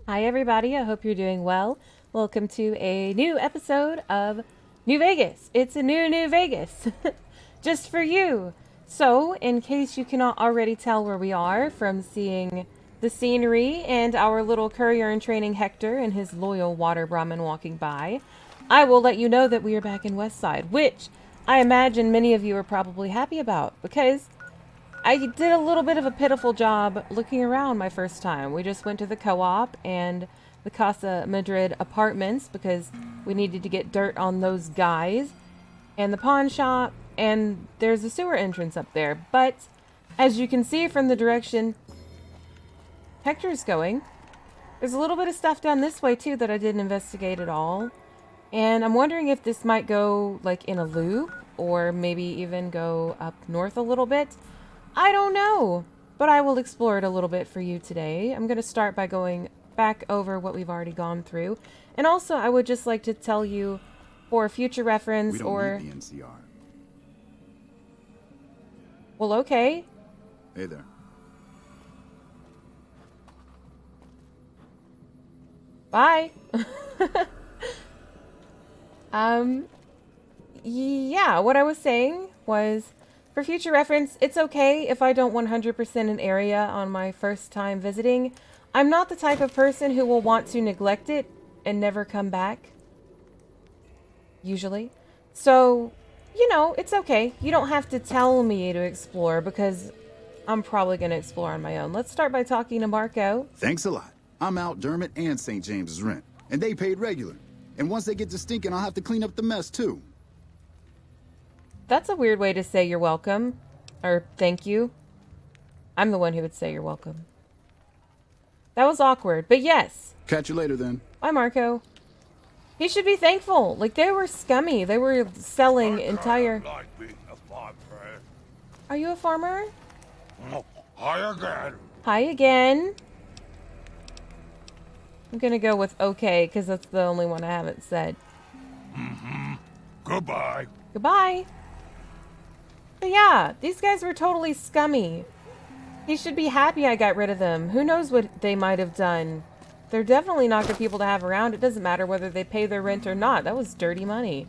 Hi, everybody. I hope you're doing well. Welcome to a new episode of New Vegas. It's a new Vegas just for you. So, in case you cannot already tell where we are from seeing the scenery and our little courier in training Hector and his loyal water Brahmin walking by, I will let you know that we are back in Westside, which I imagine many of you are probably happy about because I did a little bit of a pitiful job looking around my first time. We just went to the co-op and the Casa Madrid apartments because we needed to get dirt on those guys, and the pawn shop, and there's a sewer entrance up there. But as you can see from the direction Hector's going, there's a little bit of stuff down this way too that I didn't investigate at all. And I'm wondering if this might go like in a loop or maybe even go up north a little bit. I don't know, but I will explore it a little bit for you today. I'm going to start by going back over what we've already gone through. And also, I would just like to tell you for future reference We don't need the NCR. Well, okay. Hey there. Bye. Yeah, what I was saying was, for future reference, it's okay if I don't 100% an area on my first time visiting. I'm not the type of person who will want to neglect it and never come back. Usually. So, you know, it's okay. You don't have to tell me to explore because I'm probably going to explore on my own. Let's start by talking to Marco. Thanks a lot. I'm out Dermot and St. James's rent, and they paid regular. And once they get to stinking, I'll have to clean up the mess, too. That's a weird way to say you're welcome. Or thank you. I'm the one who would say you're welcome. That was awkward, but yes. Catch you later, then. Bye, Marco. He should be thankful. Like, they were scummy. They were selling entire... Like being a farmer. Are you a farmer? Oh, hi again. Hi again. I'm gonna go with okay, because that's the only one I haven't said. Goodbye. Goodbye. But yeah, these guys were totally scummy. He should be happy I got rid of them. Who knows what they might have done. They're definitely not good people to have around. It doesn't matter whether they pay their rent or not. That was dirty money.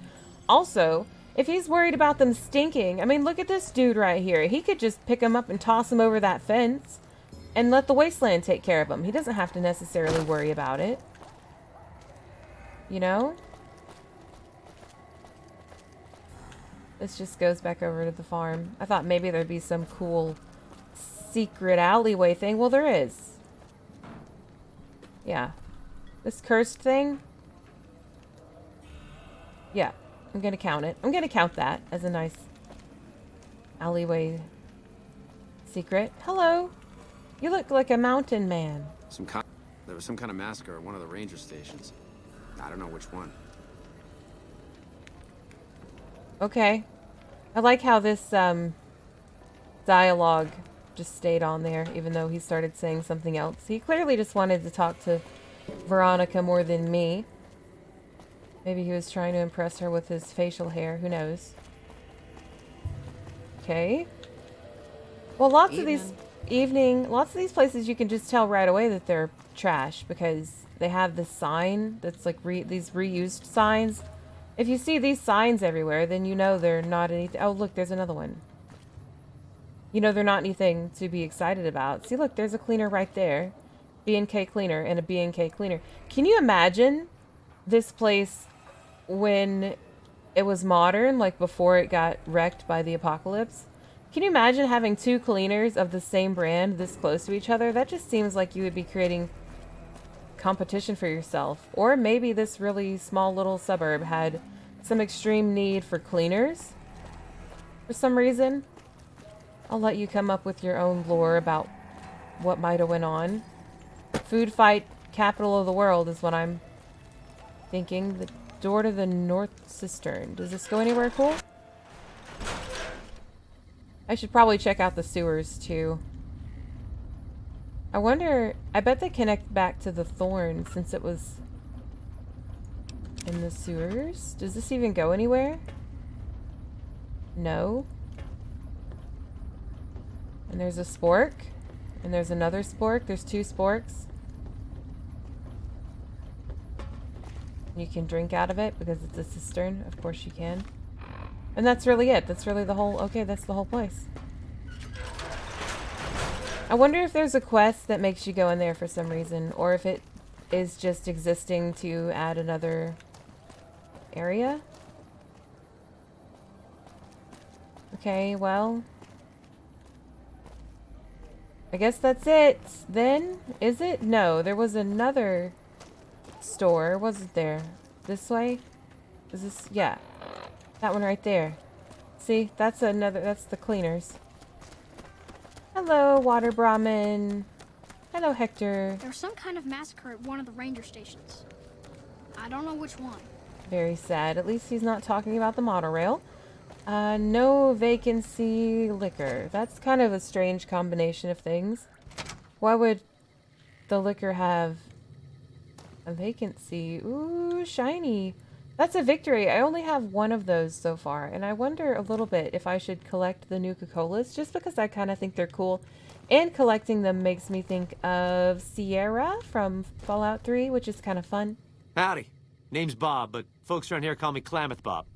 Also, if he's worried about them stinking, I mean, look at this dude right here. He could just pick him up and toss him over that fence and let the wasteland take care of him. He doesn't have to necessarily worry about it. You know? This just goes back over to the farm. I thought maybe there'd be some cool secret alleyway thing. Well, there is. Yeah. This cursed thing? Yeah. I'm gonna count it. I'm gonna count that as a nice alleyway secret. Hello. You look like a mountain man. There was some kind of massacre at one of the ranger stations. I don't know which one. Okay. I like how this dialogue just stayed on there, even though he started saying something else. He clearly just wanted to talk to Veronica more than me. Maybe he was trying to impress her with his facial hair. Who knows? Okay. Well, lots of these places you can just tell right away that they're trash because they have this sign that's like these reused signs. If you see these signs everywhere, then you know they're not anything. Oh, look, there's another one. You know they're not anything to be excited about. See, look, there's a cleaner right there. B&K cleaner and a B&K cleaner. Can you imagine this place when it was modern, like before it got wrecked by the apocalypse? Can you imagine having two cleaners of the same brand this close to each other? That just seems like you would be creating competition for yourself. Or maybe this really small little suburb had some extreme need for cleaners for some reason. I'll let you come up with your own lore about what might have went on. Food fight capital of the world is what I'm thinking. The door to the north cistern. Does this go anywhere cool? I should probably check out the sewers too. I wonder, I bet they connect back to the thorn since it was in the sewers. Does this even go anywhere? No. And there's a spork. And there's another spork. There's two sporks. You can drink out of it because it's a cistern. Of course you can. And that's really it. That's really the whole... Okay, that's the whole place. I wonder if there's a quest that makes you go in there for some reason, or if it is just existing to add another area. Okay, well... I guess that's it, then? Is it? No, there was another store, wasn't there? This way? Is this? Yeah. That one right there. See? That's another, that's the cleaners. Hello, Water Brahmin. Hello, Hector. There's some kind of massacre at one of the ranger stations. I don't know which one. Very sad. At least he's not talking about the monorail. No vacancy liquor. That's kind of a strange combination of things. Why would the liquor have a vacancy? Ooh, shiny. That's a victory. I only have one of those so far, and I wonder a little bit if I should collect the Nuka-Colas, just because I kind of think they're cool. And collecting them makes me think of Sierra from Fallout 3, which is kind of fun. Howdy. Name's Bob, but folks around here call me Klamath Bob.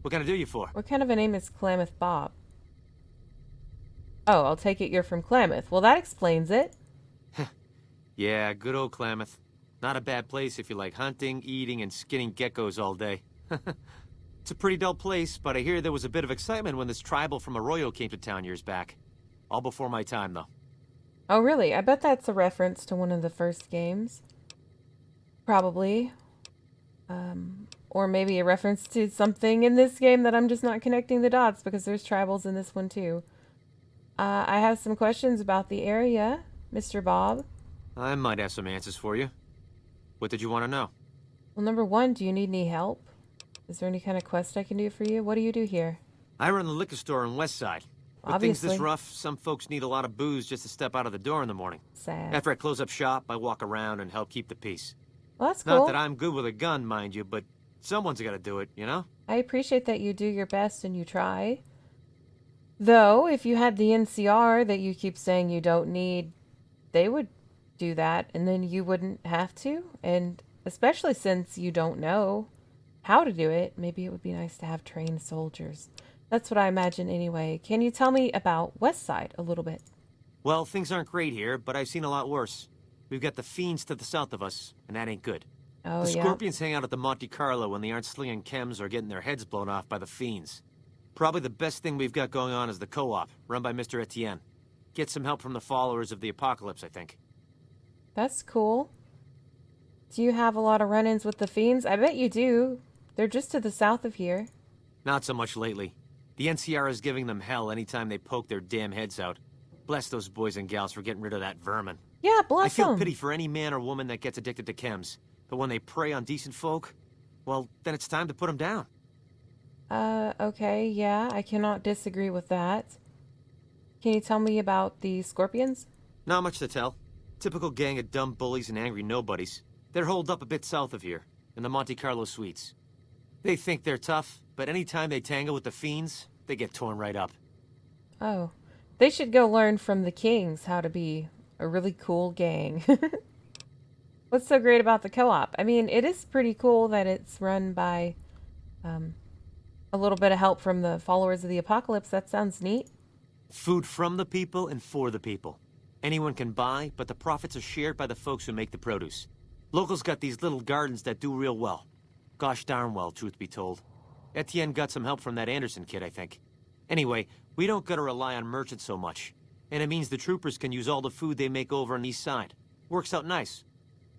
What can I do you for? What kind of a name is Klamath Bob? Oh, I'll take it you're from Klamath. Well, that explains it. Yeah, good old Klamath. Not a bad place if you like hunting, eating, and skinning geckos all day. It's a pretty dull place, but I hear there was a bit of excitement when this tribal from Arroyo came to town years back. All before my time, though. Oh, really? I bet that's a reference to one of the first games. Probably. Or maybe a reference to something in this game that I'm just not connecting the dots, because there's tribals in this one too. I have some questions about the area, Mr. Bob. I might have some answers for you. What did you want to know? Well, number one, do you need any help? Is there any kind of quest I can do for you? What do you do here? I run the liquor store in Westside. With Obviously. things this rough, some folks need a lot of booze just to step out of the door in the morning. Sad. After I close up shop, I walk around and help keep the peace. Well, that's cool. Not that I'm good with a gun, mind you, but someone's got to do it, you know? I appreciate that you do your best and you try. Though, if you had the NCR that you keep saying you don't need, they would do that, and then you wouldn't have to. And especially since you don't know how to do it, maybe it would be nice to have trained soldiers. That's what I imagine anyway. Can you tell me about Westside a little bit? Well, things aren't great here, but I've seen a lot worse. We've got the fiends to the south of us, and that ain't good. Oh, The yeah. Scorpions hang out at the Monte Carlo when they aren't slinging chems or getting their heads blown off by the fiends. Probably the best thing we've got going on is the co-op, run by Mr. Etienne. Get some help from the followers of the apocalypse, I think. That's cool. Do you have a lot of run-ins with the fiends? I bet you do. They're just to the south of here. Not so much lately. The NCR is giving them hell anytime they poke their damn heads out. Bless those boys and gals for getting rid of that vermin. Yeah, bless I feel them. pity for any man or woman that gets addicted to chems. But when they prey on decent folk, well, then it's time to put them down. Okay, yeah, I cannot disagree with that. Can you tell me about the Scorpions? Not much to tell. Typical gang of dumb bullies and angry nobodies. They're holed up a bit south of here, in the Monte Carlo suites. They think they're tough, but anytime they tangle with the fiends, they get torn right up. Oh, they should go learn from the Kings how to be a really cool gang. What's so great about the co-op? I mean, it is pretty cool that it's run by a little bit of help from the followers of the apocalypse. That sounds neat. Food from the people and for the people. Anyone can buy, but the profits are shared by the folks who make the produce. Locals got these little gardens that do real well. Gosh darn well, truth be told. Etienne got some help from that Anderson kid, I think. Anyway, we don't gotta rely on merchants so much. And it means the troopers can use all the food they make over on the east side. Works out nice.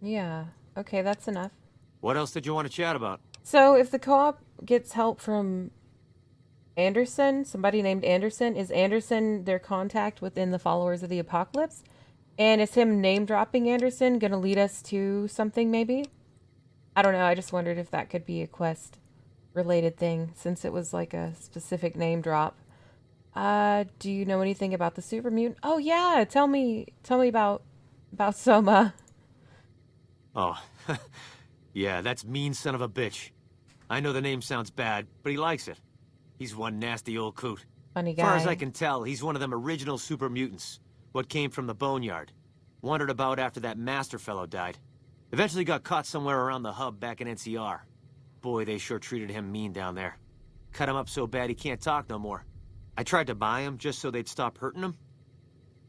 Yeah, okay, that's enough. What else did you want to chat about? So if the co-op gets help from Anderson, somebody named Anderson, is Anderson their contact within the followers of the apocalypse? And is him name-dropping Anderson going to lead us to something, maybe? I don't know, I just wondered if that could be a quest-related thing, since it was like a specific name drop. Do you know anything about the super mutant? Oh yeah, tell me about Soma. Oh, yeah, that's mean son of a bitch. I know the name sounds bad, but he likes it. He's one nasty old coot. Funny guy. Far as I can tell, he's one of them original super mutants. What came from the boneyard. Wandered about after that master fellow died. Eventually got caught somewhere around the hub back in NCR. Boy, they sure treated him mean down there. Cut him up so bad he can't talk no more. I tried to buy him just so they'd stop hurting him,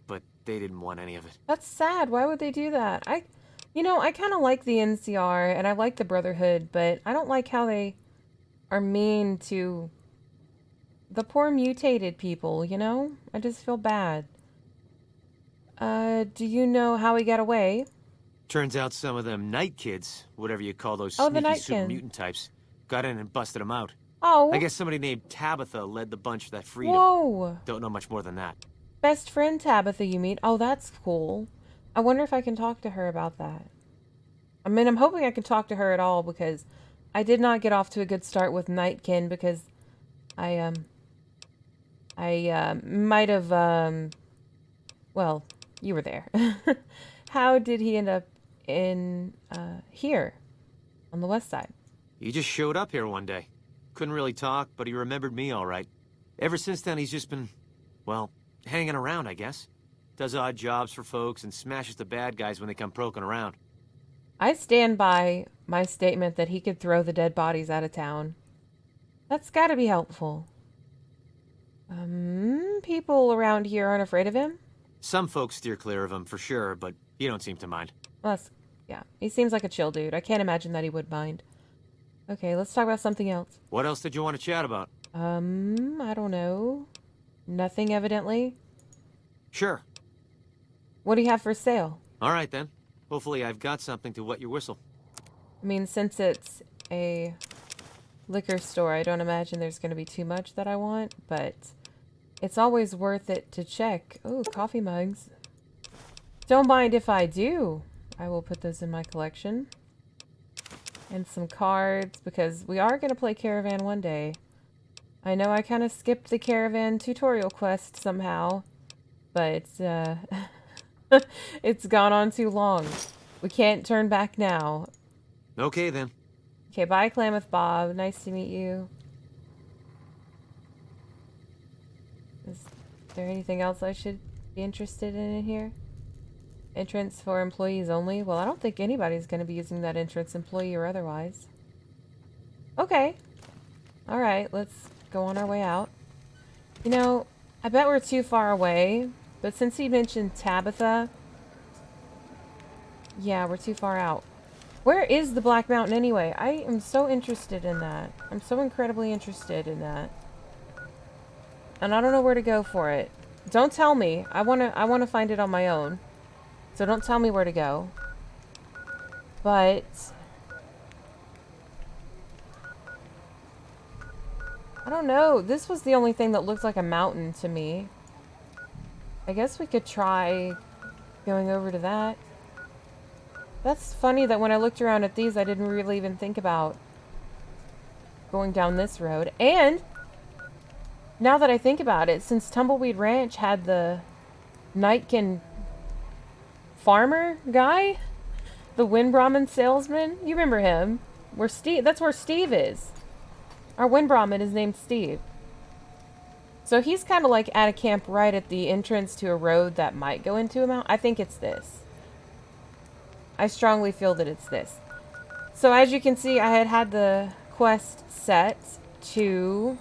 but they didn't want any of it. That's sad. Why would they do that? I kind of like the NCR and I like the Brotherhood, but I don't like how they are mean to the poor mutated people, you know? I just feel bad. Do you know how he got away? Turns out some of them night kids, whatever you call those Oh, the sneaky night super kids. mutant types, got in and busted him out. Oh. I guess somebody named Tabitha led the bunch that freed him. Whoa. Don't know much more than that. Best friend Tabitha you meet. Oh, that's cool. I wonder if I can talk to her about that. I mean, I'm hoping I can talk to her at all because I did not get off to a good start with Nightkin because I might have, well, you were there. How did he end up in, here on the west side? He just showed up here one day. Couldn't really talk, but he remembered me all right. Ever since then, he's just been, well, hanging around, I guess. Does odd jobs for folks and smashes the bad guys when they come poking around. I stand by my statement that he could throw the dead bodies out of town. That's gotta be helpful. People around here aren't afraid of him? Some folks steer clear of him, for sure, but he don't seem to mind. Well, yeah, he seems like a chill dude. I can't imagine that he would mind. Okay, let's talk about something else. What else did you want to chat about? I don't know. Nothing, evidently. Sure. What do you have for sale? All right, then. Hopefully I've got something to wet your whistle. I mean, since it's a liquor store, I don't imagine there's going to be too much that I want, but it's always worth it to check. Ooh, coffee mugs. Don't mind if I do. I will put those in my collection. And some cards, because we are going to play Caravan one day. I know I kind of skipped the Caravan tutorial quest somehow, but it's gone on too long. We can't turn back now. Okay, then. Okay, bye, Klamath Bob. Nice to meet you. Is there anything else I should be interested in here? Entrance for employees only? Well, I don't think anybody's going to be using that entrance, employee or otherwise. Okay. Alright, let's go on our way out. You know, I bet we're too far away, but since he mentioned Tabitha, yeah, we're too far out. Where is the Black Mountain anyway? I am so interested in that. I'm so incredibly interested in that. And I don't know where to go for it. Don't tell me. I wanna find it on my own. So don't tell me where to go. But I don't know. This was the only thing that looked like a mountain to me. I guess we could try going over to that. That's funny that when I looked around at these, I didn't really even think about going down this road. And now that I think about it, since Tumbleweed Ranch had the Nightkin farmer guy, the Wind Brahmin salesman, you remember him? That's where Steve is. Our Wind Brahmin is named Steve. So he's kind of like at a camp right at the entrance to a road that might go into a mountain. I think it's this. I strongly feel that it's this. So as you can see, I had the quest set to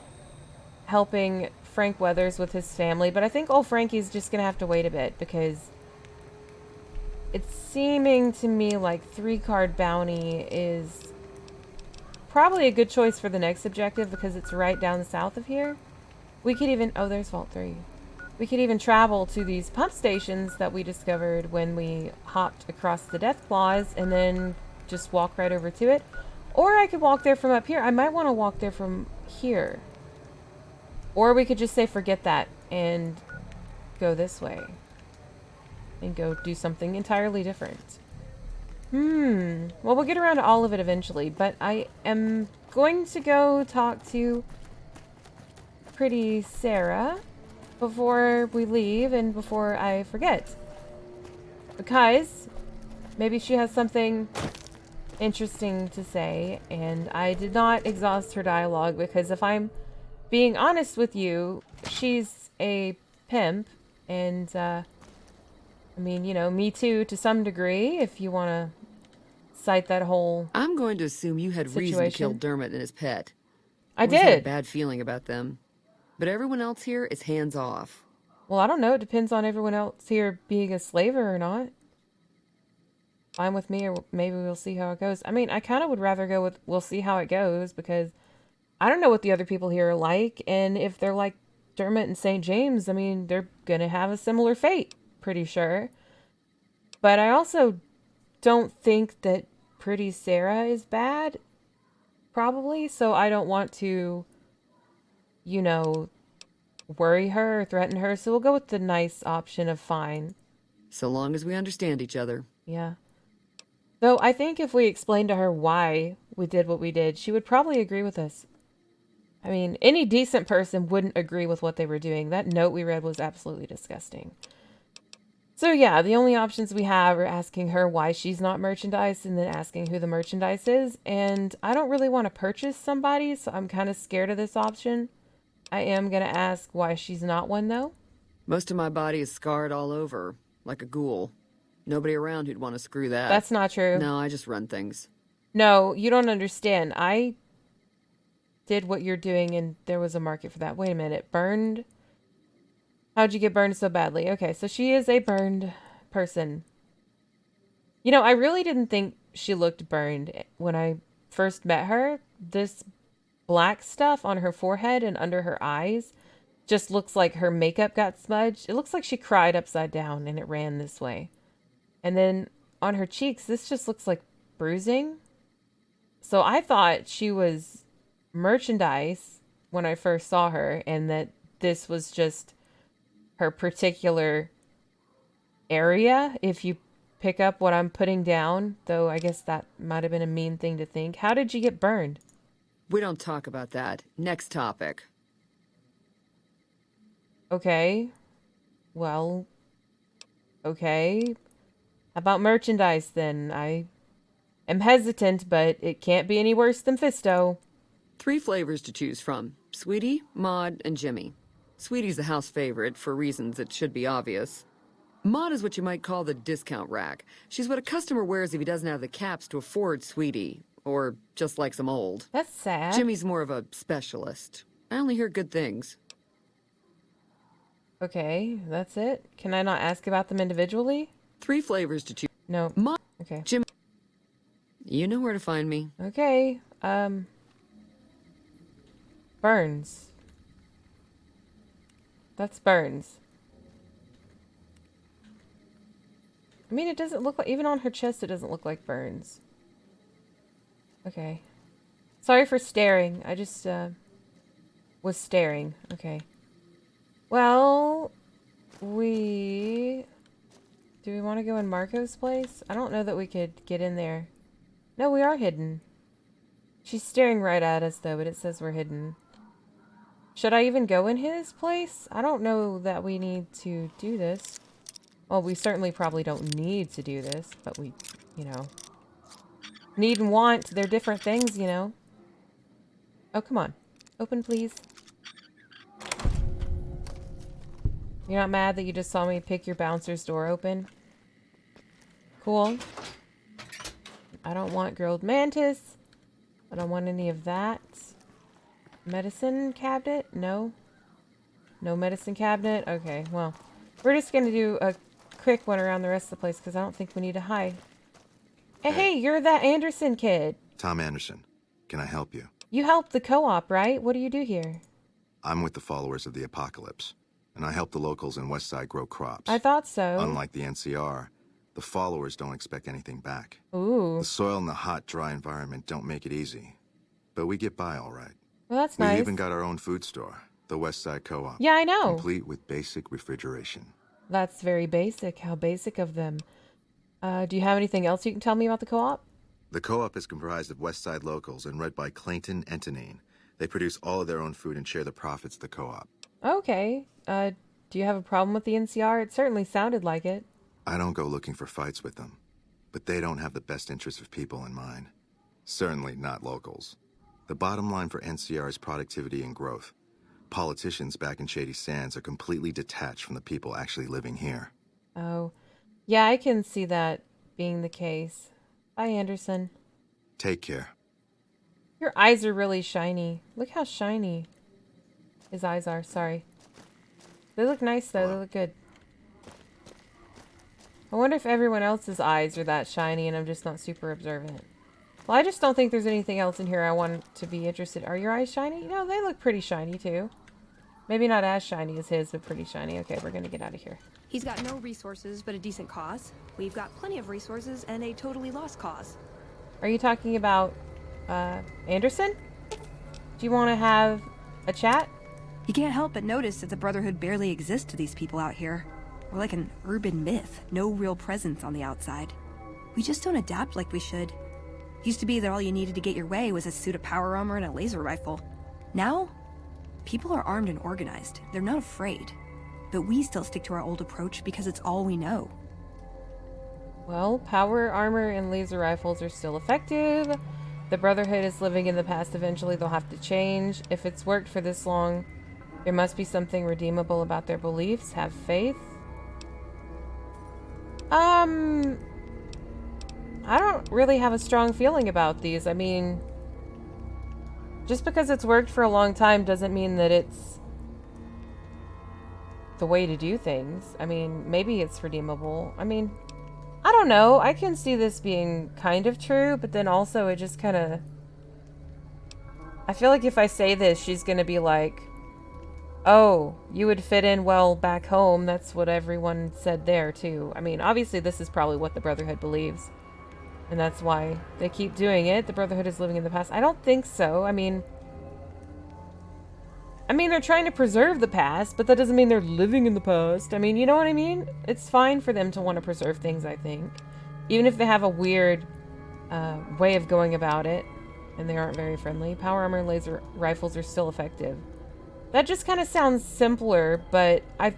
helping Frank Weathers with his family, but I think old Frankie's just gonna have to wait a bit because it's seeming to me like 3-card bounty is probably a good choice for the next objective because it's right down south of here. We could even, oh, there's Vault 3. We could even travel to these pump stations that we discovered when we hopped across the Death Claws and then just walk right over to it. Or I could walk there from up here. I might want to walk there from here. Or we could just say forget that and go this way. And go do something entirely different. Well, we'll get around to all of it eventually, but I am going to go talk to Pretty Sarah before we leave and before I forget. Because maybe she has something interesting to say, and I did not exhaust her dialogue because if I'm being honest with you, she's a pimp, and I mean, you know, me too to some degree, if you want to cite that whole... I'm going to assume you had reason to kill situation. Dermot and his pet. I Always had a did. bad feeling about them. But everyone else here is hands off. Well, I don't know. It depends on everyone else here being a slaver or not. Fine with me, or maybe we'll see how it goes. I mean, I kind of would rather go with we'll see how it goes, because I don't know what the other people here are like, and if they're like Dermot and St. James, I mean, they're gonna have a similar fate, pretty sure. But I also don't think that Pretty Sarah is bad, probably, so I don't want to, you know, worry her or threaten her, so we'll go with the nice option of fine. So long as we understand each other. Yeah. Though I think if we explained to her why we did what we did, she would probably agree with us. I mean, any decent person wouldn't agree with what they were doing. That note we read was absolutely disgusting. So yeah, the only options we have are asking her why she's not merchandise and then asking who the merchandise is. And I don't really want to purchase somebody, so I'm kind of scared of this option. I am going to ask why she's not one, though. Most of my body is scarred all over, like a ghoul. Nobody around who'd want to screw that. That's not true. No, I just run things. No, you don't understand. I did what you're doing, and there was a market for that. Wait a minute. Burned? How'd you get burned so badly? Okay, so she is a burned person. You know, I really didn't think she looked burned when I first met her. This black stuff on her forehead and under her eyes just looks like her makeup got smudged. It looks like she cried upside down and it ran this way. And then on her cheeks, this just looks like bruising. So I thought she was merchandise when I first saw her, and that this was just her particular area. If you pick up what I'm putting down, though I guess that might have been a mean thing to think. How did you get burned? We don't talk about that. Next topic. Okay. Well, okay. How about merchandise then? I am hesitant, but it can't be any worse than Fisto. 3 flavors to choose from. Sweetie, Maud, and Jimmy. Sweetie's the house favorite, for reasons that should be obvious. Maud is what you might call the discount rack. She's what a customer wears if he doesn't have the caps to afford Sweetie, or just likes them old. That's sad. Jimmy's more of a specialist. I only hear good things. Okay, that's it. Can I not ask about them individually? 3 flavors to choose. No. Maud, Okay. Jimmy. You know where to find me. Okay. Burns. That's Burns. I mean, it doesn't look like, even on her chest, it doesn't look like burns. Okay. Sorry for staring. I just, was staring. Okay. Well, do we want to go in Marco's place? I don't know that we could get in there. No, we are hidden. She's staring right at us, though, but it says we're hidden. Should I even go in his place? I don't know that we need to do this. Well, we certainly probably don't need to do this, but we, you know. Need and want, they're different things, you know. Oh, come on. Open, please. You're not mad that you just saw me pick your bouncer's door open? Cool. I don't want grilled mantis. I don't want any of that. Medicine cabinet? No. No medicine cabinet? Okay, well. We're just going to do a quick one around the rest of the place because I don't think we need to hide. Hey, you're that Anderson kid. Tom Anderson. Can I help you? You help the co-op, right? What do you do here? I'm with the followers of the apocalypse, and I help the locals in Westside grow crops. I thought so. Unlike the NCR, the followers don't expect anything back. Ooh. The soil and the hot, dry environment don't make it easy. But we get by all right. Well, that's We've nice. even got our own food store, the Westside Co-op. Yeah, I know. Complete with basic refrigeration. That's very basic. How basic of them. Do you have anything else you can tell me about the co-op? The co-op is comprised of Westside locals and run by Clayton Entenane. They produce all of their own food and share the profits of the co-op. Okay. Do you have a problem with the NCR? It certainly sounded like it. I don't go looking for fights with them, but they don't have the best interests of people in mind. Certainly not locals. The bottom line for NCR is productivity and growth. Politicians back in Shady Sands are completely detached from the people actually living here. Oh. Yeah, I can see that being the case. Bye, Anderson. Take care. Your eyes are really shiny. Look how shiny his eyes are. Sorry. They look nice, though. They look good. I wonder if everyone else's eyes are that shiny and I'm just not super observant. Well, I just don't think there's anything else in here I want to be interested. Are your eyes shiny? No, they look pretty shiny, too. Maybe not as shiny as his, but pretty shiny. Okay, we're gonna get out of here. He's got no resources but a decent cause. We've got plenty of resources and a totally lost cause. Are you talking about, Anderson? Do you want to have a chat? You can't help but notice that the Brotherhood barely exists to these people out here. We're like an urban myth, no real presence on the outside. We just don't adapt like we should. Used to be that all you needed to get your way was a suit of power armor and a laser rifle. Now, people are armed and organized. They're not afraid. But we still stick to our old approach because it's all we know. Well, power armor and laser rifles are still effective. The Brotherhood is living in the past. Eventually they'll have to change. If it's worked for this long, there must be something redeemable about their beliefs. Have faith. I don't really have a strong feeling about these. I mean, just because it's worked for a long time doesn't mean that it's the way to do things. I mean, maybe it's redeemable. I mean, I don't know. I can see this being kind of true, but then also it just kind of... I feel like if I say this, she's going to be like, oh, you would fit in well back home. That's what everyone said there, too. I mean, obviously this is probably what the Brotherhood believes. And that's why they keep doing it. The Brotherhood is living in the past. I don't think so. I mean, they're trying to preserve the past, but that doesn't mean they're living in the past. I mean, you know what I mean? It's fine for them to want to preserve things, I think. Even if they have a weird way of going about it, and they aren't very friendly. Power armor and laser rifles are still effective. That just kind of sounds simpler, but I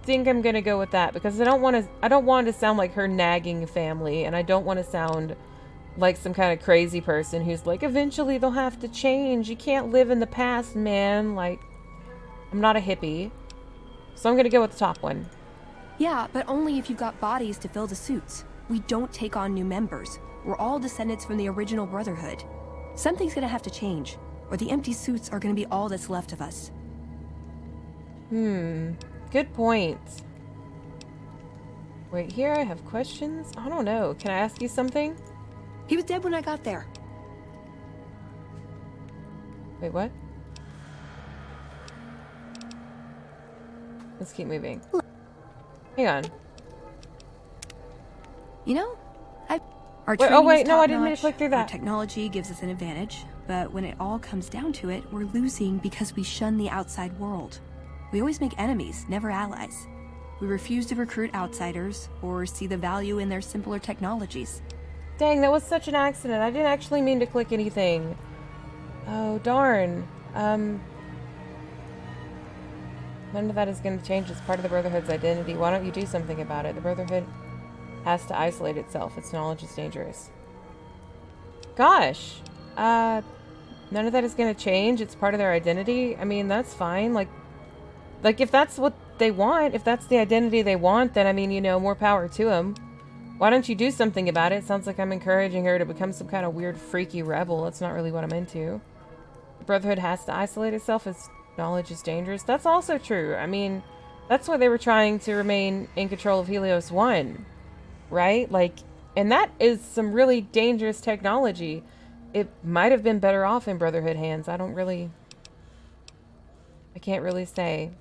think I'm gonna go with that because I don't want to sound like her nagging family, and I don't want to sound like some kind of crazy person who's like, eventually they'll have to change. You can't live in the past, man. Like, I'm not a hippie. So I'm gonna go with the top one. Yeah, but only if you've got bodies to fill the suits. We don't take on new members. We're all descendants from the original Brotherhood. Something's gonna have to change, or the empty suits are gonna be all that's left of us. Good point. Wait, here I have questions? I don't know. Can I ask you something? He was dead when I got there. Wait, what? Let's keep moving. Hang on. You know, our Wait, training is no, I didn't mean top-notch, to click through our that. technology gives us an advantage, but when it all comes down to it, we're losing because we shun the outside world. We always make enemies, never allies. We refuse to recruit outsiders or see the value in their simpler technologies. Dang, that was such an accident. I didn't actually mean to click anything. Oh, darn. None of that is going to change. It's part of the Brotherhood's identity. Why don't you do something about it? The Brotherhood has to isolate itself. Its knowledge is dangerous. Gosh. None of that is going to change. It's part of their identity. I mean, that's fine. Like if that's what they want, if that's the identity they want, then, I mean, you know, more power to them. Why don't you do something about it? Sounds like I'm encouraging her to become some kind of weird, freaky rebel. That's not really what I'm into. The Brotherhood has to isolate itself. Its knowledge is dangerous. That's also true. I mean, that's why they were trying to remain in control of Helios 1. Right? Like, and that is some really dangerous technology. It might have been better off in Brotherhood hands. I can't really say.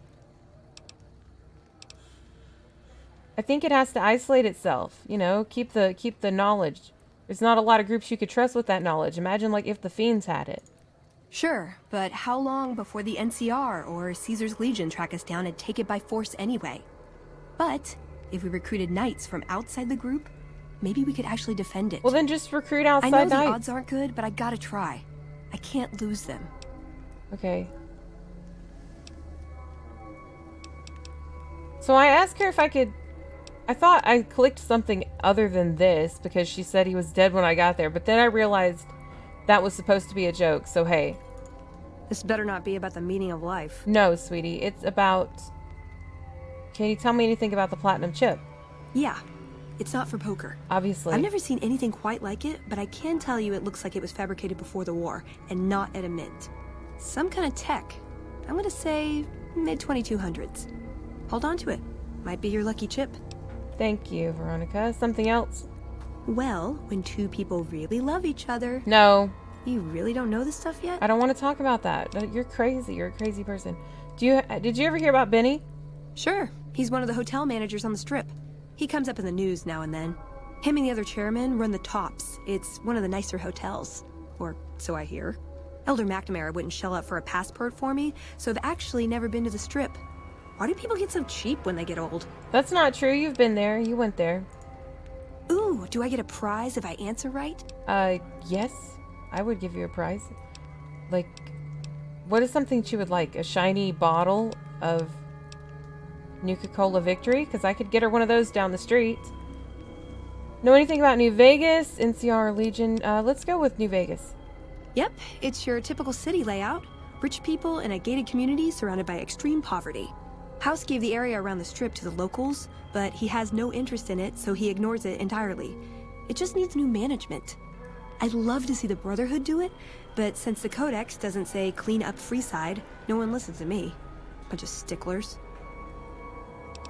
I think it has to isolate itself, you know, keep the knowledge. There's not a lot of groups you could trust with that knowledge. Imagine like if the Fiends had it. Sure, but how long before the NCR or Caesar's Legion track us down and take it by force anyway? But if we recruited knights from outside the group, maybe we could actually defend it. Well, then just recruit outside knights. I know knights. the odds aren't good, but I gotta try. I can't lose them. Okay. So I asked her if I could... I thought I clicked something other than this because she said he was dead when I got there, but then I realized that was supposed to be a joke, so hey. This better not be about the meaning of life. No, sweetie, it's about... Can you tell me anything about the platinum chip? Yeah. It's not for poker. Obviously. I've never seen anything quite like it, but I can tell you it looks like it was fabricated before the war, and not at a mint. Some kind of tech. I'm gonna say mid-2200s. Hold on to it. Might be your lucky chip. Thank you, Veronica. Something else? Well, when two people really love each other... No. You really don't know this stuff yet? I don't want to talk about that. You're crazy. You're a crazy person. Did you ever hear about Benny? Sure. He's one of the hotel managers on the Strip. He comes up in the news now and then. Him and the other chairman run the Tops. It's one of the nicer hotels. Or so I hear. Elder McNamara wouldn't shell out for a passport for me, so I've actually never been to the Strip. Why do people get so cheap when they get old? That's not true. You've been there. You went there. Ooh, do I get a prize if I answer right? Yes. I would give you a prize. Like, what is something she would like? A shiny bottle of Nuka-Cola Victory? Because I could get her one of those down the street. Know anything about New Vegas? NCR Legion? Let's go with New Vegas. Yep, it's your typical city layout. Rich people in a gated community surrounded by extreme poverty. House gave the area around the Strip to the locals, but he has no interest in it, so he ignores it entirely. It just needs new management. I'd love to see the Brotherhood do it, but since the Codex doesn't say clean up Freeside, no one listens to me. Bunch of sticklers.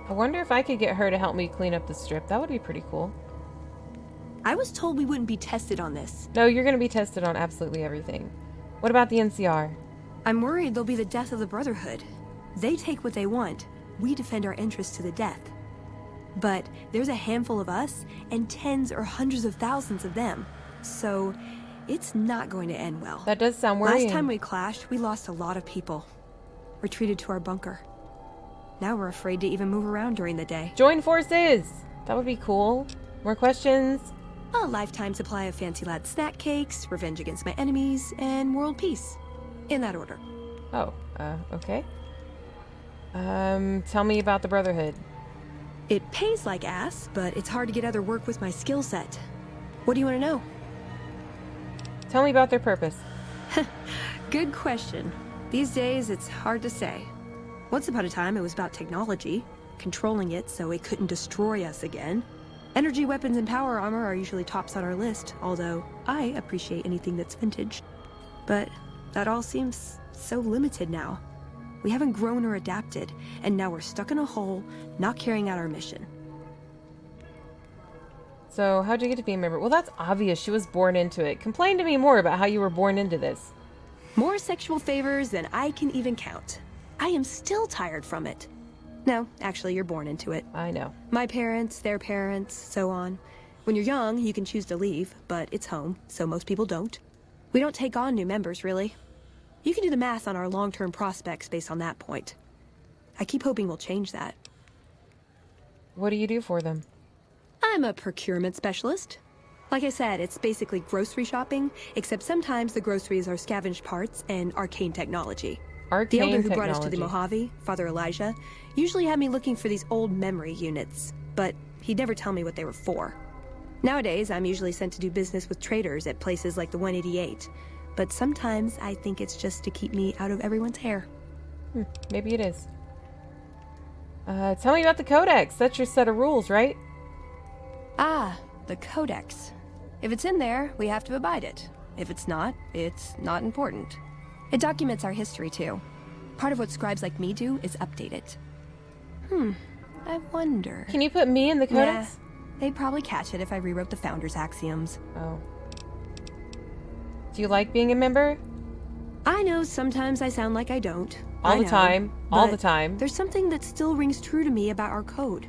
I wonder if I could get her to help me clean up the Strip. That would be pretty cool. I was told we wouldn't be tested on this. No, you're going to be tested on absolutely everything. What about the NCR? I'm worried they'll be the death of the Brotherhood. They take what they want. We defend our interests to the death. But there's a handful of us and tens or hundreds of thousands of them. So it's not going to end well. That does sound worrying. Last time we clashed, we lost a lot of people. Retreated to our bunker. Now we're afraid to even move around during the day. Join forces! That would be cool. More questions? A lifetime supply of Fancy Lad snack cakes, revenge against my enemies, and world peace. In that order. Oh, okay. Tell me about the Brotherhood. It pays like ass, but it's hard to get other work with my skill set. What do you want to know? Tell me about their purpose. Good question. These days, it's hard to say. Once upon a time, it was about technology, controlling it so it couldn't destroy us again. Energy weapons and power armor are usually tops on our list, although I appreciate anything that's vintage. But that all seems so limited now. We haven't grown or adapted, and now we're stuck in a hole, not carrying out our mission. So, how'd you get to be a member? Well, that's obvious. She was born into it. Complain to me more about how you were born into this. More sexual favors than I can even count. I am still tired from it. No, actually, you're born into it. I know. My parents, their parents, so on. When you're young, you can choose to leave, but it's home, so most people don't. We don't take on new members, really. You can do the math on our long-term prospects based on that point. I keep hoping we'll change that. What do you do for them? I'm a procurement specialist. Like I said, it's basically grocery shopping, except sometimes the groceries are scavenged parts and arcane technology. The elder who brought us to the Mojave, Father Elijah, usually had me looking for these old memory units, but he'd never tell me what they were for. Nowadays, I'm usually sent to do business with traders at places like the 188, but sometimes I think it's just to keep me out of everyone's hair. Maybe it is. Tell me about the Codex. That's your set of rules, right? Ah, the Codex. If it's in there, we have to abide it. If it's not not important. It documents our history, too. Part of what scribes like me do is update it. I wonder... Can you put me in the Codex? Yeah, they'd probably catch it if I rewrote the Founder's Axioms. Oh. Do you like being a member? I know sometimes I sound like I don't. All the time. There's something that still rings true to me about our code.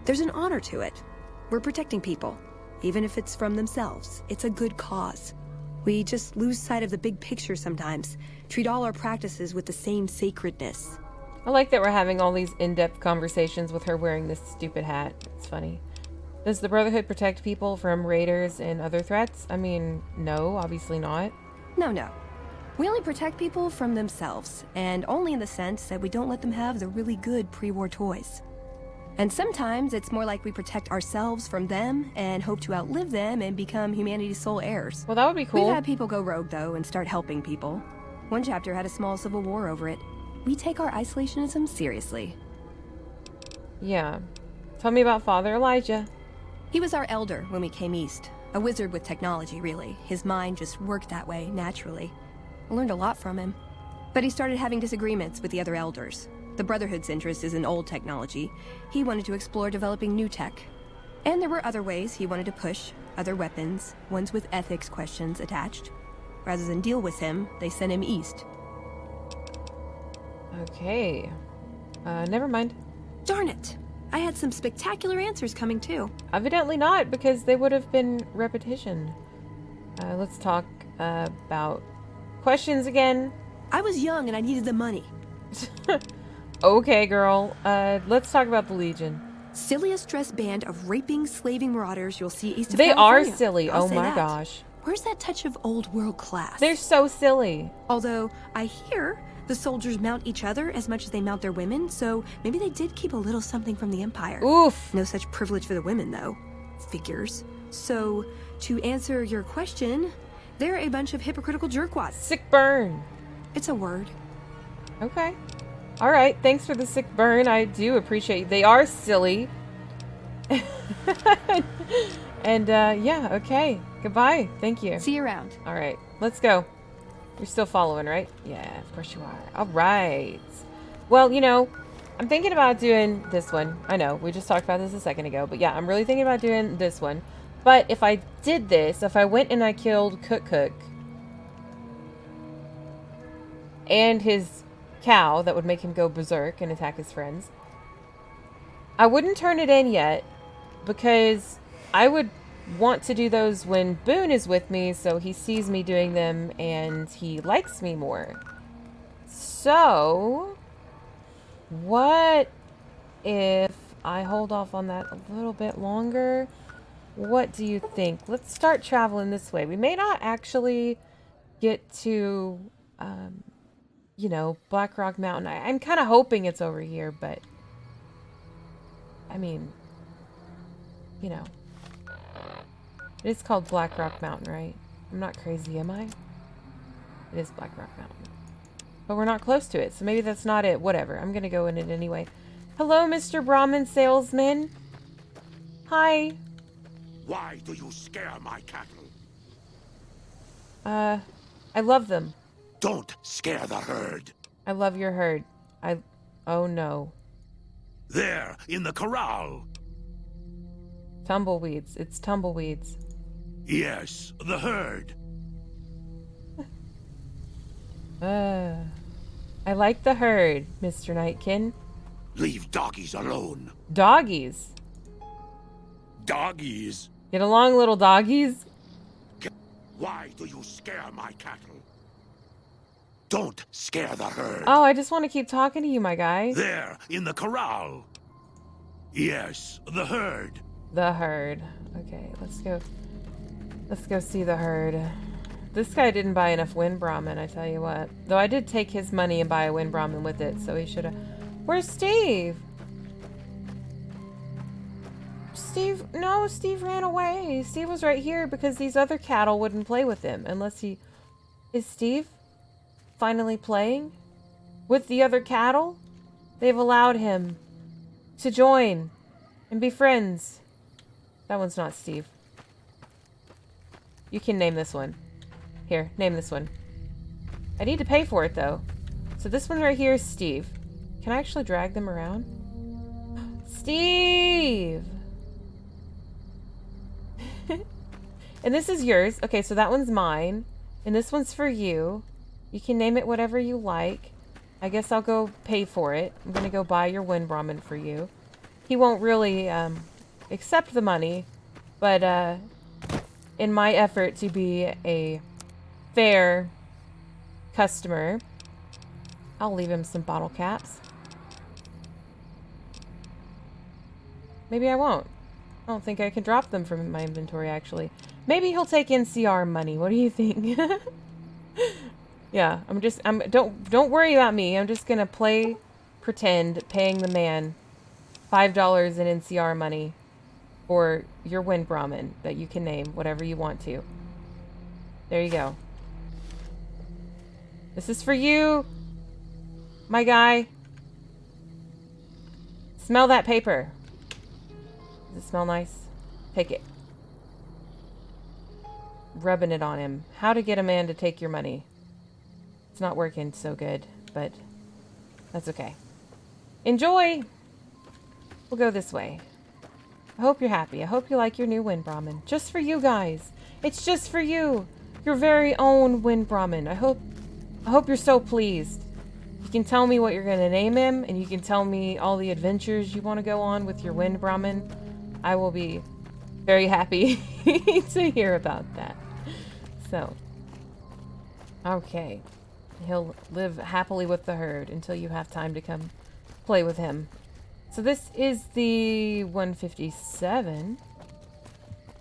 There's an honor to it. We're protecting people. Even if it's from themselves, it's a good cause. We just lose sight of the big picture sometimes. Treat all our practices with the same sacredness. I like that we're having all these in-depth conversations with her wearing this stupid hat. It's funny. Does the Brotherhood protect people from raiders and other threats? I mean, no, obviously not. No. We only protect people from themselves, and only in the sense that we don't let them have the really good pre-war toys. And sometimes it's more like we protect ourselves from them and hope to outlive them and become humanity's sole heirs. Well, that would be cool. We've had people go rogue, though, and start helping people. One chapter had a small civil war over it. We take our isolationism seriously. Yeah. Tell me about Father Elijah. He was our elder when we came east. A wizard with technology, really. His mind just worked that way, naturally. I learned a lot from him. But he started having disagreements with the other elders. The Brotherhood's interest is in old technology. He wanted to explore developing new tech. And there were other ways he wanted to push, other weapons, ones with ethics questions attached. Rather than deal with him, they sent him east. Okay. Never mind. Darn it! I had some spectacular answers coming too. Evidently not, because they would have been repetition. Let's talk about questions again. I was young and I needed the money. Okay, girl. Let's talk about the Legion. Silliest dressed band of raping, slaving marauders you'll see east of They California. are silly. I'll Oh say my that. gosh. Where's that touch of old world class? They're so silly. Although, I hear the soldiers mount each other as much as they mount their women, so maybe they did keep a little something from the Empire. Oof. No such privilege for the women, though. Figures. So, to answer your question, they're a bunch of hypocritical jerkwads. Sick burn. It's a word. Okay. All right. Thanks for the sick burn. I do appreciate it. They are silly. And, yeah, okay. Goodbye. Thank you. See you around. All right. Let's go. You're still following, right? Yeah, of course you are. All right. Well, you know, I'm thinking about doing this one. I know, we just talked about this a second ago. But yeah, I'm really thinking about doing this one. But if I did this, if I went and I killed Cook and his cow, that would make him go berserk and attack his friends, I wouldn't turn it in yet, because I would want to do those when Boone is with me, so he sees me doing them and he likes me more. So, what if I hold off on that a little bit longer? What do you think? Let's start traveling this way. We may not actually get to, you know, Black Rock Mountain. I'm kind of hoping it's over here, but I mean, you know, it is called Black Rock Mountain, right? I'm not crazy, am I? It is Black Rock Mountain. But we're not close to it, so maybe that's not it. Whatever, I'm gonna go in it anyway. Hello, Mr. Brahmin Salesman. Hi. Why do you scare my cattle? I love them. Don't scare the herd. I love your herd. Oh no. There, in the corral. Tumbleweeds. It's tumbleweeds. Yes, the herd. I like the herd, Mr. Nightkin. Leave doggies alone. Doggies. Doggies? Get along, little doggies. Why do you scare my cattle? Don't scare the herd. Oh, I just want to keep talking to you, my guy. There, in the corral. Yes, the herd. The herd. Okay, let's go. Let's go see the herd. This guy didn't buy enough wind Brahmin, I tell you what. Though I did take his money and buy a wind Brahmin with it, so he should have... Where's Steve? Steve... No, Steve ran away. Steve was right here because these other cattle wouldn't play with him unless he... Is Steve finally playing with the other cattle? They've allowed him to join and be friends. That one's not Steve. You can name this one. Here, name this one. I need to pay for it, though. So this one right here is Steve. Can I actually drag them around? Steve! And this is yours. Okay, so that one's mine. And this one's for you. You can name it whatever you like. I guess I'll go pay for it. I'm gonna go buy your wind Brahmin for you. He won't really, accept the money. But, in my effort to be a fair customer, I'll leave him some bottle caps. Maybe I won't. I don't think I can drop them from my inventory, actually. Maybe he'll take NCR money. What do you think? Yeah, don't worry about me. I'm just gonna pretend paying the man $5 in NCR money for your wind Brahmin that you can name whatever you want to. There you go. This is for you, my guy. Smell that paper. Does it smell nice? Take it. Rubbing it on him. How to get a man to take your money. It's not working so good, but that's okay. Enjoy! We'll go this way. I hope you're happy. I hope you like your new wind Brahmin. Just for you guys. It's just for you. Your very own wind Brahmin. I hope you're so pleased. You can tell me what you're going to name him, and you can tell me all the adventures you want to go on with your wind Brahmin. I will be very happy to hear about that. So, okay. He'll live happily with the herd until you have time to come play with him. So this is the 157.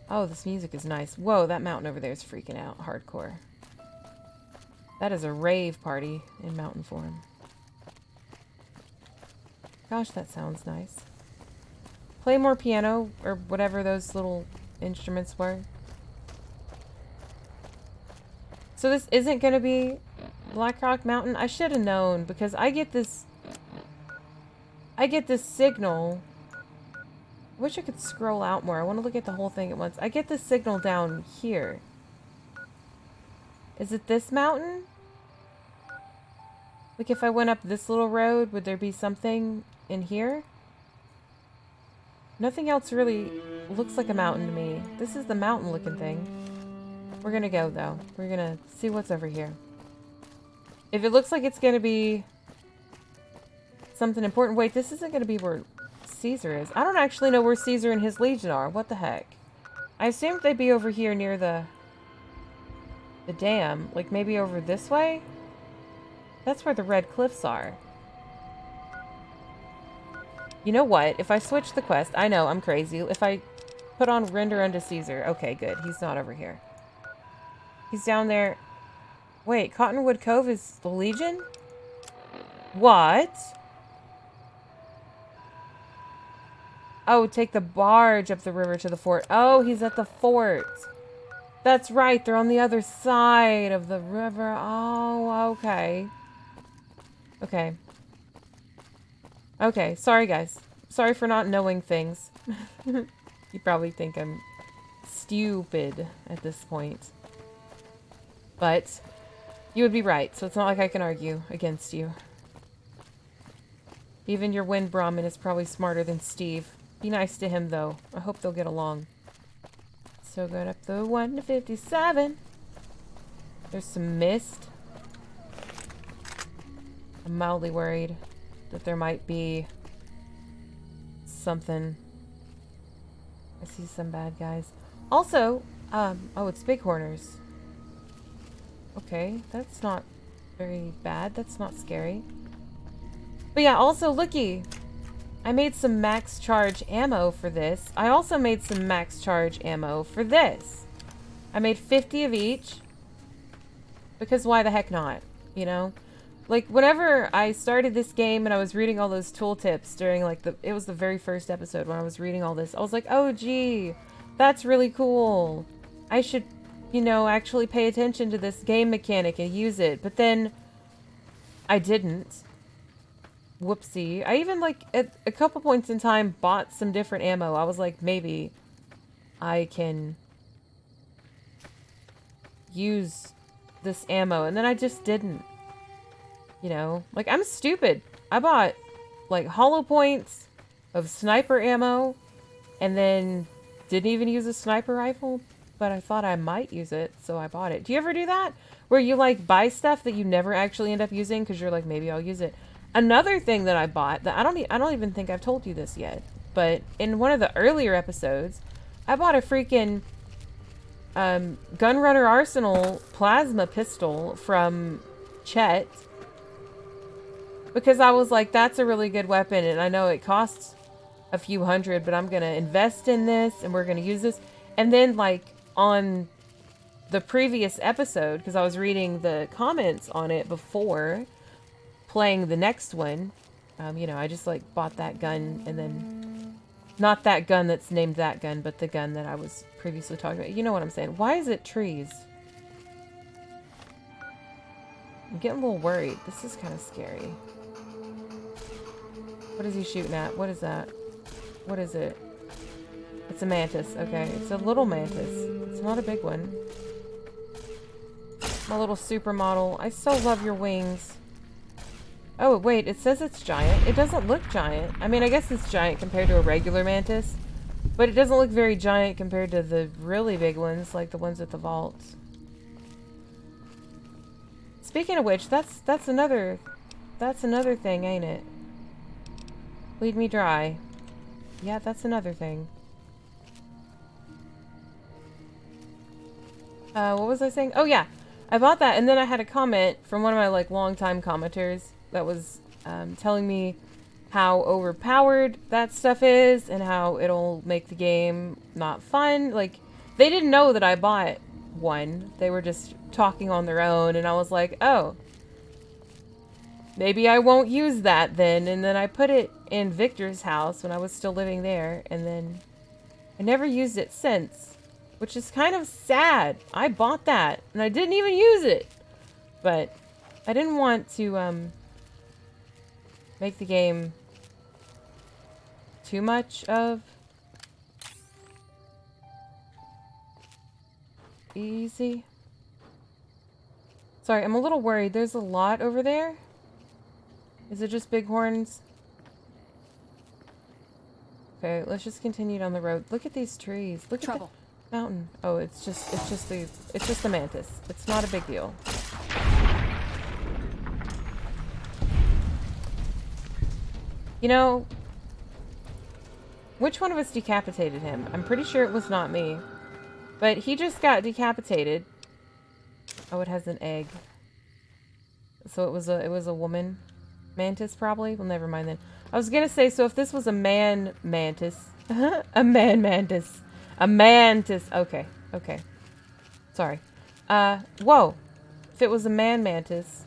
Oh, this music is nice. Whoa, that mountain over there is freaking out hardcore. That is a rave party in mountain form. Gosh, that sounds nice. Play more piano or whatever those little instruments were. So this isn't going to be Black Rock Mountain. I should have known because I get this signal. I wish I could scroll out more. I want to look at the whole thing at once. I get this signal down here. Is it this mountain? Like if I went up this little road, would there be something in here? Nothing else really looks like a mountain to me. This is the mountain looking thing. We're gonna go though. We're gonna see what's over here. If it looks like it's gonna be something important. Wait, this isn't gonna be where Caesar is. I don't actually know where Caesar and his legion are. What the heck? I assumed they'd be over here near the dam. Like maybe over this way? That's where the red cliffs are. You know what? If I switch the quest, I know I'm crazy. If I put on render unto Caesar. Okay, good. He's not over here. He's down there. Wait, Cottonwood Cove is the Legion? What? Oh, take the barge up the river to the fort. Oh, he's at the fort. That's right. They're on the other side of the river. Oh, okay. Okay. Okay, sorry guys. Sorry for not knowing things. You probably think I'm stupid at this point. But you would be right, so it's not like I can argue against you. Even your wind Brahmin is probably smarter than Steve. Be nice to him though. I hope they'll get along. So going up the 157. There's some mist. I'm mildly worried that there might be something. I see some bad guys. Also, oh, it's bighorners. Okay, that's not very bad. That's not scary. But yeah, also, looky. I made some max charge ammo for this. I also made some max charge ammo for this. I made 50 of each. Because why the heck not? You know? Like, whenever I started this game and I was reading all those tooltips during, like, it was the very first episode when I was reading all this, I was like, oh, gee, that's really cool. I should, you know, actually pay attention to this game mechanic and use it. But then I didn't. Whoopsie. I even, like, at a couple points in time bought some different ammo. I was like, maybe I can use this ammo. And then I just didn't. You know, like, I'm stupid. I bought, like, hollow points of sniper ammo and then didn't even use a sniper rifle, but I thought I might use it, so I bought it. Do you ever do that? Where you, like, buy stuff that you never actually end up using because you're like, maybe I'll use it. Another thing that I bought that I don't even think I've told you this yet, but in one of the earlier episodes, I bought a freaking Gunrunner Arsenal plasma pistol from Chet. Because I was like, that's a really good weapon, and I know it costs a few hundred, but I'm going to invest in this, and we're going to use this. And then, like, on the previous episode, because I was reading the comments on it before playing the next one, you know, I just, like, bought that gun, and then, not that gun that's named that gun, but the gun that I was previously talking about. You know what I'm saying. Why is it trees? I'm getting a little worried. This is kind of scary. What is he shooting at? What is that? What is it? It's a mantis. Okay, it's a little mantis. It's not a big one. My little supermodel. I so love your wings. Oh, wait, it says it's giant. It doesn't look giant. I mean, I guess it's giant compared to a regular mantis, but it doesn't look very giant compared to the really big ones, like the ones at the vaults. Speaking of which, that's another thing, ain't it? Bleed me dry. Yeah, that's another thing. What was I saying? Oh yeah, I bought that, and then I had a comment from one of my like longtime commenters that was telling me how overpowered that stuff is and how it'll make the game not fun. Like, they didn't know that I bought one. They were just talking on their own, and I was like, oh, maybe I won't use that then. And then I put it in Victor's house when I was still living there, and then I never used it since, which is kind of sad. I bought that, and I didn't even use it. But I didn't want to make the game too much of easy. Sorry, I'm a little worried. There's a lot over there. Is it just bighorns? Okay, let's just continue down the road. Look at these trees. Look at the mountain. Oh, it's just the mantis. It's not a big deal. You know, which one of us decapitated him? I'm pretty sure it was not me. But he just got decapitated. Oh, it has an egg. So it was a woman mantis probably? Well, never mind then. I was gonna say, so if this was a man mantis, a man mantis, a mantis. Okay, okay. Sorry. Whoa. If it was a man mantis,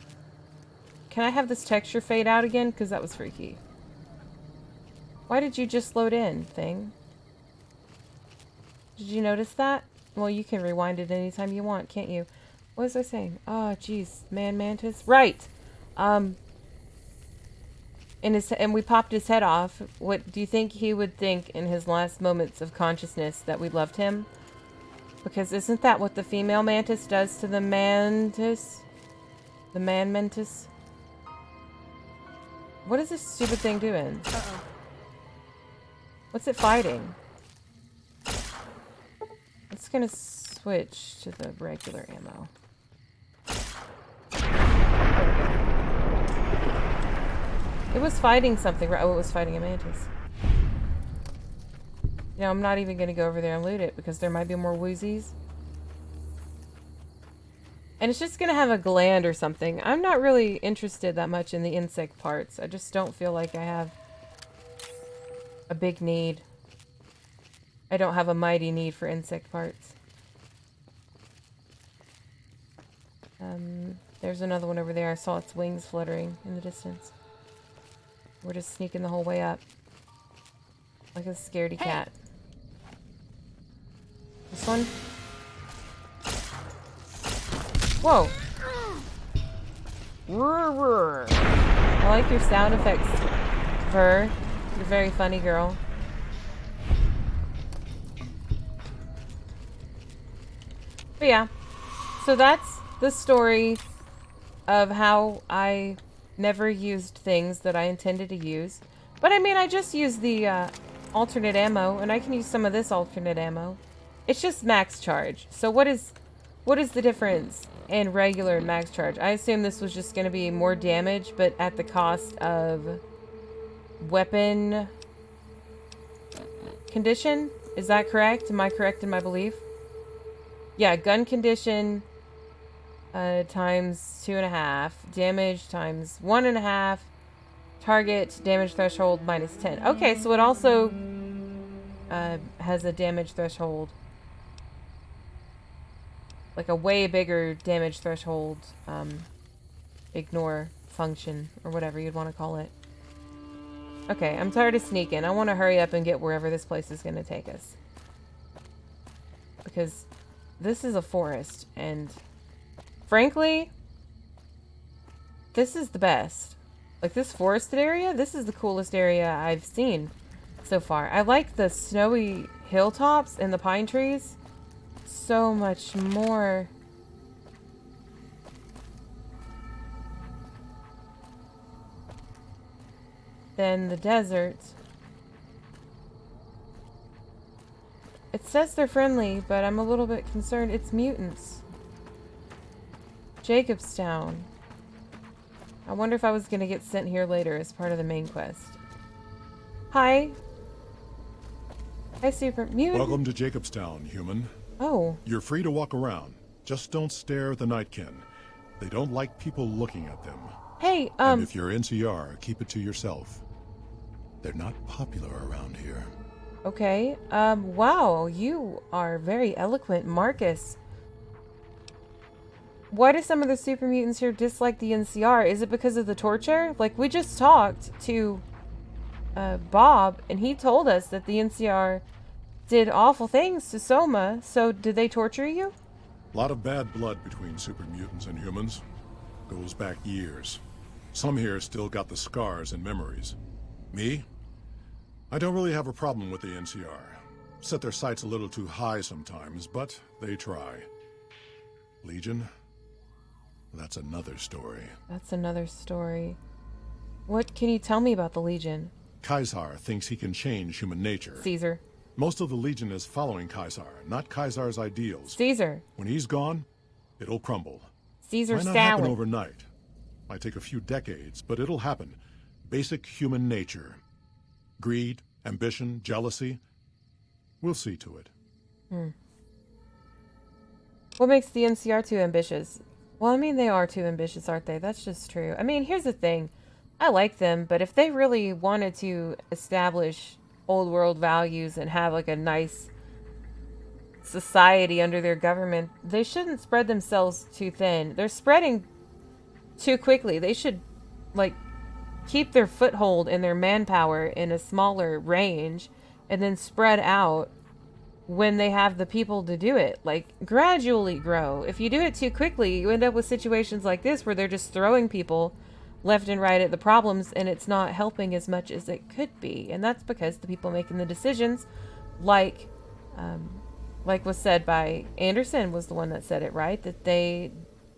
can I have this texture fade out again? Because that was freaky. Why did you just load in, thing? Did you notice that? Well, you can rewind it anytime you want, can't you? What was I saying? Oh, jeez. Man mantis. Right! And we popped his head off. What do you think he would think in his last moments of consciousness, that we loved him? Because isn't that what the female mantis does to the mantis? The man mantis? What is this stupid thing doing? Uh-oh. What's it fighting? It's gonna switch to the regular ammo. It was fighting something. Oh, it was fighting a mantis. You know, I'm not even gonna go over there and loot it because there might be more woozies. And it's just gonna have a gland or something. I'm not really interested that much in the insect parts. I just don't feel like I have a big need. I don't have a mighty need for insect parts. There's another one over there. I saw its wings fluttering in the distance. We're just sneaking the whole way up. Like a scaredy cat. This one? Whoa! I like your sound effects, Ver. You're a very funny girl. But yeah. So that's the story of how I never used things that I intended to use. But I mean, I just used the alternate ammo, and I can use some of this alternate ammo. It's just max charge. So what is the difference in regular and max charge? I assume this was just going to be more damage, but at the cost of weapon condition. Is that correct? Am I correct in my belief? Yeah, gun condition times 2.5, damage times 1.5, target damage threshold minus 10. Okay, so it also has a damage threshold, like a way bigger damage threshold ignore function, or whatever you'd want to call it. Okay, I'm tired of sneaking. I want to hurry up and get wherever this place is going to take us. Because this is a forest, and frankly, this is the best. Like, this forested area, this is the coolest area I've seen so far. I like the snowy hilltops and the pine trees. So much more. Than the desert. It says they're friendly, but I'm a little bit concerned. It's mutants. Jacobstown. I wonder if I was gonna get sent here later as part of the main quest. Hi. Hi, Super Mutant. Welcome to Jacobstown, human. Oh. You're free to walk around. Just don't stare at the Nightkin. They don't like people looking at them. Hey, And if you're NCR, keep it to yourself. They're not popular around here. Okay. Wow, you are very eloquent, Marcus. Why do some of the super mutants here dislike the NCR? Is it because of the torture? Like, we just talked to Bob, and he told us that the NCR did awful things to Soma, so did they torture you? A lot of bad blood between super mutants and humans. Goes back years. Some here still got the scars and memories. Me? I don't really have a problem with the NCR. Set their sights a little too high sometimes, but they try. Legion? That's another story. That's another story. What can you tell me about the Legion? Caesar thinks he can change human nature. Caesar. Most of the Legion is following Caesar, not Caesar's ideals. Caesar. When he's gone, it'll crumble. Caesar Might not happen Stalin. overnight. Might take a few decades, but it'll happen. Basic human nature. Greed, ambition, jealousy. We'll see to it. What makes the NCR too ambitious? Well, I mean, they are too ambitious, aren't they? That's just true. I mean, here's the thing. I like them, but if they really wanted to establish old world values and have like a nice society under their government, they shouldn't spread themselves too thin. They're spreading too quickly. They should, like, keep their foothold and their manpower in a smaller range and then spread out when they have the people to do it. Like, gradually grow. If you do it too quickly, you end up with situations like this where they're just throwing people left and right at the problems, and it's not helping as much as it could be. And that's because the people making the decisions, like was said by Anderson, was the one that said it, right? That they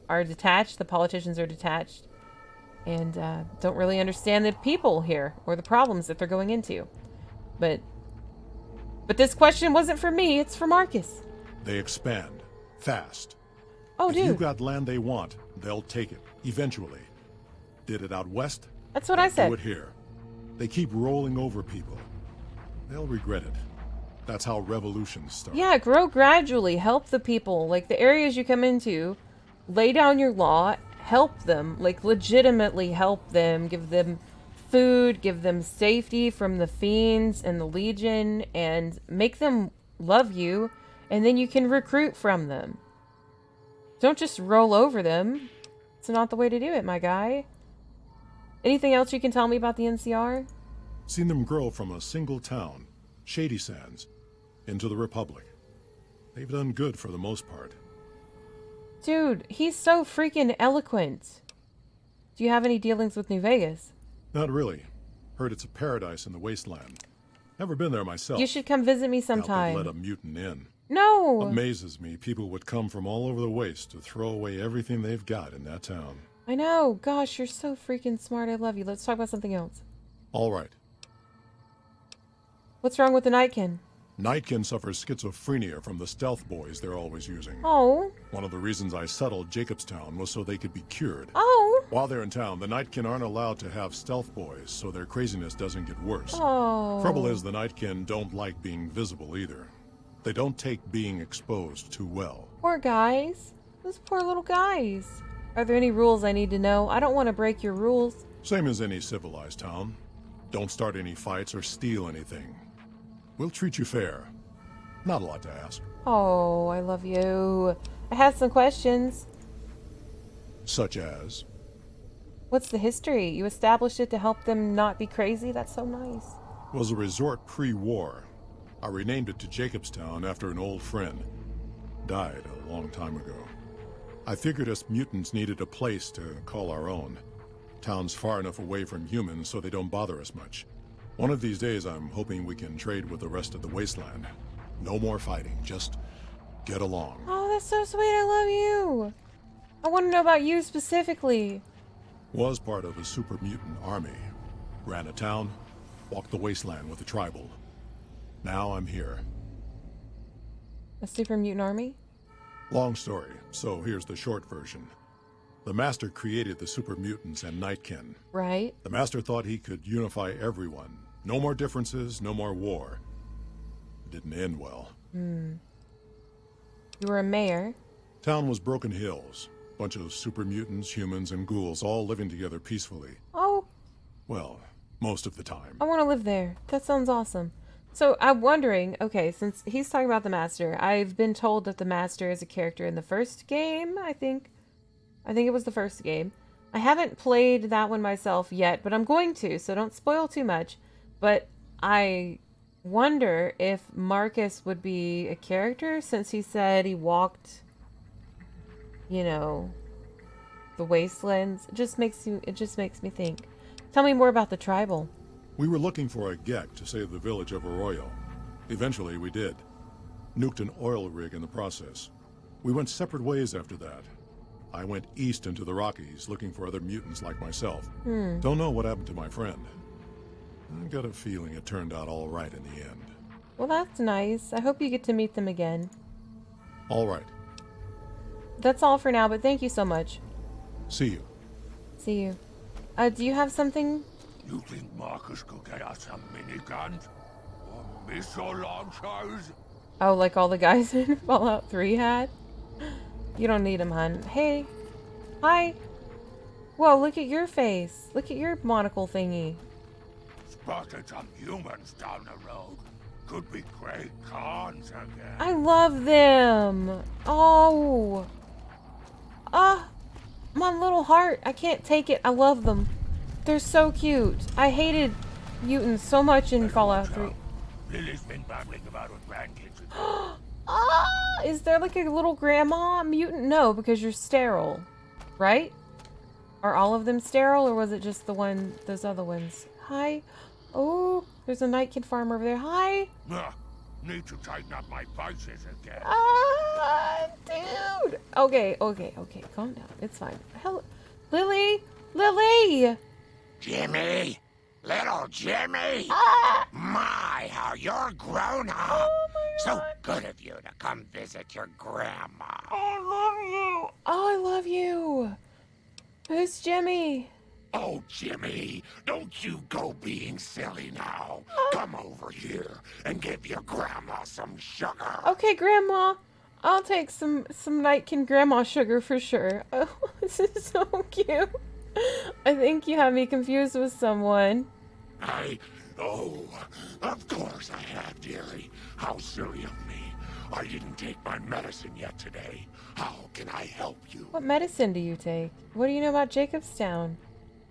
are detached, the politicians are detached, and don't really understand the people here or the problems that they're going into. But this question wasn't for me, it's for Marcus. They expand. Fast. Oh, If dude. you got land they want, they'll take it. Eventually. Did it out west? That's what I said. Do it here. They keep rolling over people. They'll regret it. That's how revolutions start. Yeah, grow gradually. Help the people. Like, the areas you come into, lay down your law, help them. Like, legitimately help them. Give them food, give them safety from the fiends and the Legion, and make them love you, and then you can recruit from them. Don't just roll over them. It's not the way to do it, my guy. Anything else you can tell me about the NCR? Seen them grow from a single town, Shady Sands, into the Republic. They've done good for the most part. Dude, he's so freaking eloquent. Do you have any dealings with New Vegas? Not really. Heard it's a paradise in the wasteland. Never been there myself. You should come visit me Doubt they'd sometime. let a mutant in. No! Amazes me people would come from all over the waste to throw away everything they've got in that town. I know. Gosh, you're so freaking smart. I love you. Let's talk about something else. All right. What's wrong with the Nightkin? Nightkin suffers schizophrenia from the stealth boys they're always using. Oh. One of the reasons I settled Jacobstown was so they could be cured. Oh. While they're in town, the Nightkin aren't allowed to have stealth boys, so their craziness doesn't get worse. Oh. Trouble is, the Nightkin don't like being visible either. They don't take being exposed too well. Poor guys. Those poor little guys. Are there any rules I need to know? I don't want to break your rules. Same as any civilized town. Don't start any fights or steal anything. We'll treat you fair. Not a lot to ask. Oh, I love you. I have some questions. Such as? What's the history? You established it to help them not be crazy? That's so nice. Was a resort pre-war. I renamed it to Jacobstown after an old friend. Died a long time ago. I figured us mutants needed a place to call our own. Town's far enough away from humans so they don't bother us much. One of these days I'm hoping we can trade with the rest of the wasteland. No more fighting. Just get along. Oh, that's so sweet. I love you. I want to know about you specifically. Was part of a super mutant army. Ran a town, walked the wasteland with the tribal. Now I'm here. A super mutant army? Long story, so here's the short version. The Master created the super mutants and Nightkin. Right. The Master thought he could unify everyone. No more differences, no more war. It didn't end well. You were a mayor. Town was Broken Hills. Bunch of super mutants, humans, and ghouls all living together peacefully. Oh, Well, most of the time. I want to live there. That sounds awesome. So I'm wondering, okay, since he's talking about the Master, I've been told that the Master is a character in the first game, I think. I think it was the first game. I haven't played that one myself yet, but I'm going to, so don't spoil too much. But I wonder if Marcus would be a character, since he said he walked, you know, the wastelands. It just makes me think. Tell me more about the tribal. We were looking for a Gek to save the village of Arroyo. Eventually, we did. Nuked an oil rig in the process. We went separate ways after that. I went east into the Rockies, looking for other mutants like myself. Don't know what happened to my friend. I got a feeling it turned out all right in the end. Well, that's nice. I hope you get to meet them again. All right. That's all for now, but thank you so much. See you. See you. Do you have something? You think Marcus could get us some miniguns? Or missile launchers? Oh, like all the guys in Fallout 3 had? You don't need them, hun. Hey. Hi. Whoa, look at your face. Look at your monocle thingy. Spotted some humans down the road. Could be great cons again. I love them. Oh. My little heart. I can't take it. I love them. They're so cute. I hated mutants so much in Fallout 3. Lily's been babbling about her grandkids. Is there like a little grandma mutant? No, because you're sterile. Right? Are all of them sterile, or was it just those other ones? Hi. Oh, there's a Nightkin farm over there. Hi. Need to tighten up my vices again. Dude. Okay. Calm down. It's fine. Hello. Lily! Jimmy! Little Jimmy! My, how you're grown up! Oh my So God. good of you to come visit your grandma. I love you. Oh, I love you. Who's Jimmy? Oh, Jimmy, don't you go being silly now. Come over here and give your grandma some sugar. Okay, Grandma. I'll take some Nightkin grandma sugar for sure. Oh, this is so cute. I think you have me confused with someone. Oh, of course I have, dearie. How silly of me. I didn't take my medicine yet today. How can I help you? What medicine do you take? What do you know about Jacobstown?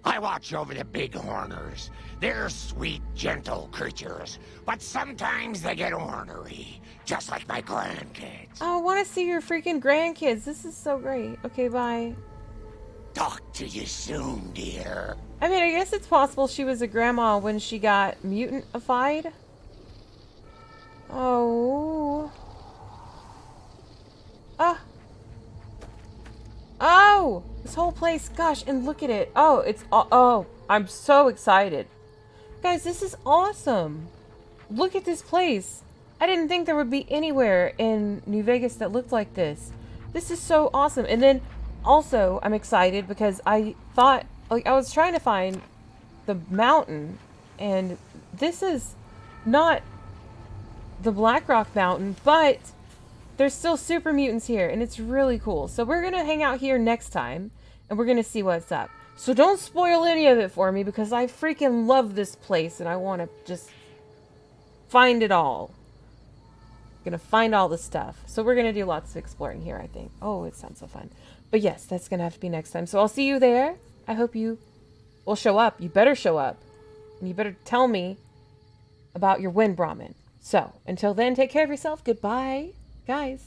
I watch over the bighorners. They're sweet, gentle creatures, but sometimes they get ornery, just like my grandkids. Oh, I want to see your freaking grandkids. This is so great. Okay, bye. Talk to you soon, dear. I mean, I guess it's possible she was a grandma when she got mutantified. Oh. Oh! This whole place, gosh, and look at it. Oh, I'm so excited. Guys, this is awesome. Look at this place. I didn't think there would be anywhere in New Vegas that looked like this. This is so awesome. And then also, I'm excited because I thought, like, I was trying to find the mountain, and this is not the Blackrock Mountain, but there's still super mutants here, and it's really cool. So we're gonna hang out here next time, and we're gonna see what's up. So don't spoil any of it for me, because I freaking love this place, and I want to just find it all. Gonna find all the stuff. So we're gonna do lots of exploring here, I think. Oh, it sounds so fun. But yes, that's gonna have to be next time. So I'll see you there. I hope you will show up. You better show up. And you better tell me about your wind Brahmin. So until then, take care of yourself. Goodbye, guys.